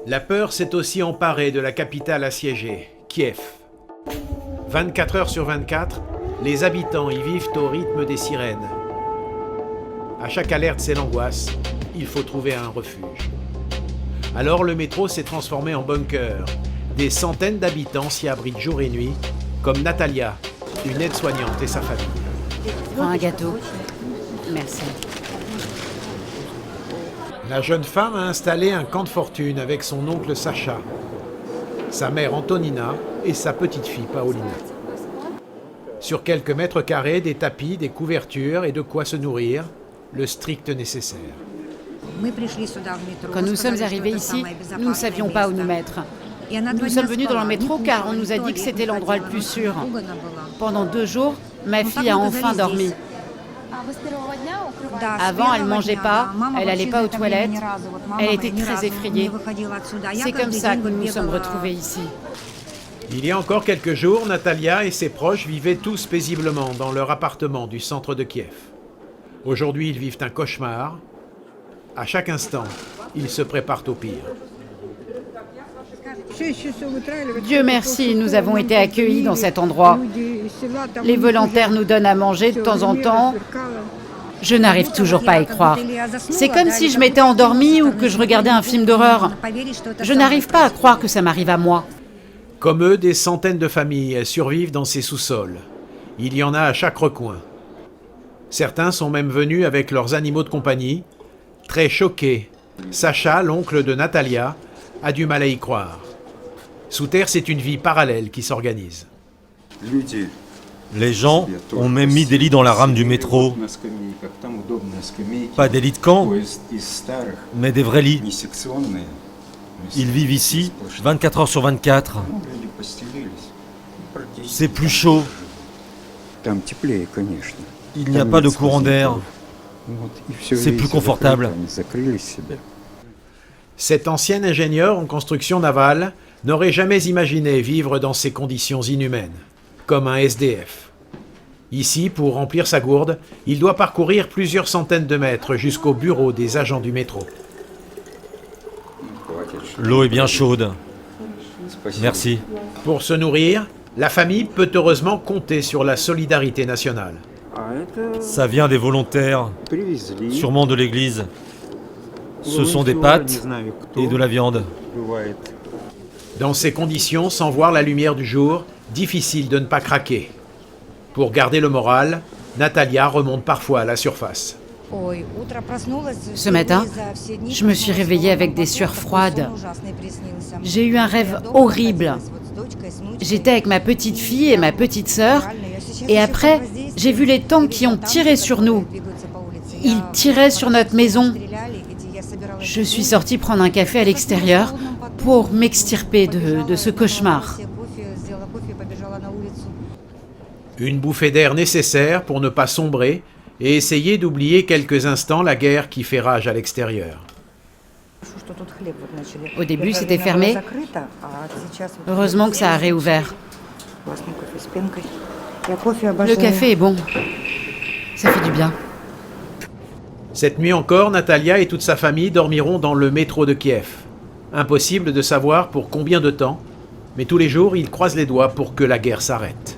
La peur s'est aussi emparée de la capitale assiégée, Kiev. 24 heures sur 24, les habitants y vivent au rythme des sirènes. À chaque alerte, c'est l'angoisse. Il faut trouver un refuge. Alors le métro s'est transformé en bunker. Des centaines d'habitants s'y abritent jour et nuit, comme Natalia, une aide-soignante et sa famille. Prends un gâteau. Merci. La jeune femme a installé un camp de fortune avec son oncle Sacha, sa mère Antonina et sa petite-fille Paolina. Sur quelques mètres carrés, des tapis, des couvertures et de quoi se nourrir, le strict nécessaire. Quand nous sommes arrivés ici, nous ne savions pas où nous mettre. Nous sommes venus dans le métro car on nous a dit que c'était l'endroit le plus sûr. Pendant 2 jours, ma fille a enfin dormi. Avant, elle ne mangeait pas, elle n'allait pas aux toilettes, elle était très effrayée. C'est comme ça que nous nous sommes retrouvés ici. Il y a encore quelques jours, Natalia et ses proches vivaient tous paisiblement dans leur appartement du centre de Kiev. Aujourd'hui, ils vivent un cauchemar. À chaque instant, ils se préparent au pire. Dieu merci, nous avons été accueillis dans cet endroit. Les volontaires nous donnent à manger de temps en temps. Je n'arrive toujours pas à y croire. C'est comme si je m'étais endormie ou que je regardais un film d'horreur. Je n'arrive pas à croire que ça m'arrive à moi. Comme eux, des centaines de familles survivent dans ces sous-sols. Il y en a à chaque recoin. Certains sont même venus avec leurs animaux de compagnie. Très choqués, Sacha, l'oncle de Natalia, a du mal à y croire. Sous terre, c'est une vie parallèle qui s'organise. Les gens ont même mis des lits dans la rame du métro. Pas des lits de camp, mais des vrais lits. Ils vivent ici 24 heures sur 24. C'est plus chaud. Il n'y a pas de courant d'air. C'est plus confortable. Cet ancien ingénieur en construction navale n'aurait jamais imaginé vivre dans ces conditions inhumaines, comme un SDF. Ici, pour remplir sa gourde, il doit parcourir plusieurs centaines de mètres jusqu'au bureau des agents du métro. L'eau est bien chaude. Merci. Pour se nourrir, la famille peut heureusement compter sur la solidarité nationale. Ça vient des volontaires, sûrement de l'église. Ce sont des pâtes et de la viande. Dans ces conditions, sans voir la lumière du jour, difficile de ne pas craquer. Pour garder le moral, Natalia remonte parfois à la surface. Ce matin, je me suis réveillée avec des sueurs froides. J'ai eu un rêve horrible. J'étais avec ma petite fille et ma petite sœur, et après, j'ai vu les tanks qui ont tiré sur nous. Ils tiraient sur notre maison. Je suis sortie prendre un café à l'extérieur pour m'extirper de ce cauchemar. Une bouffée d'air nécessaire pour ne pas sombrer et essayer d'oublier quelques instants la guerre qui fait rage à l'extérieur. Au début, c'était fermé. Heureusement que ça a réouvert. Le café est bon. Ça fait du bien. Cette nuit encore, Natalia et toute sa famille dormiront dans le métro de Kiev. Impossible de savoir pour combien de temps, mais tous les jours, ils croisent les doigts pour que la guerre s'arrête.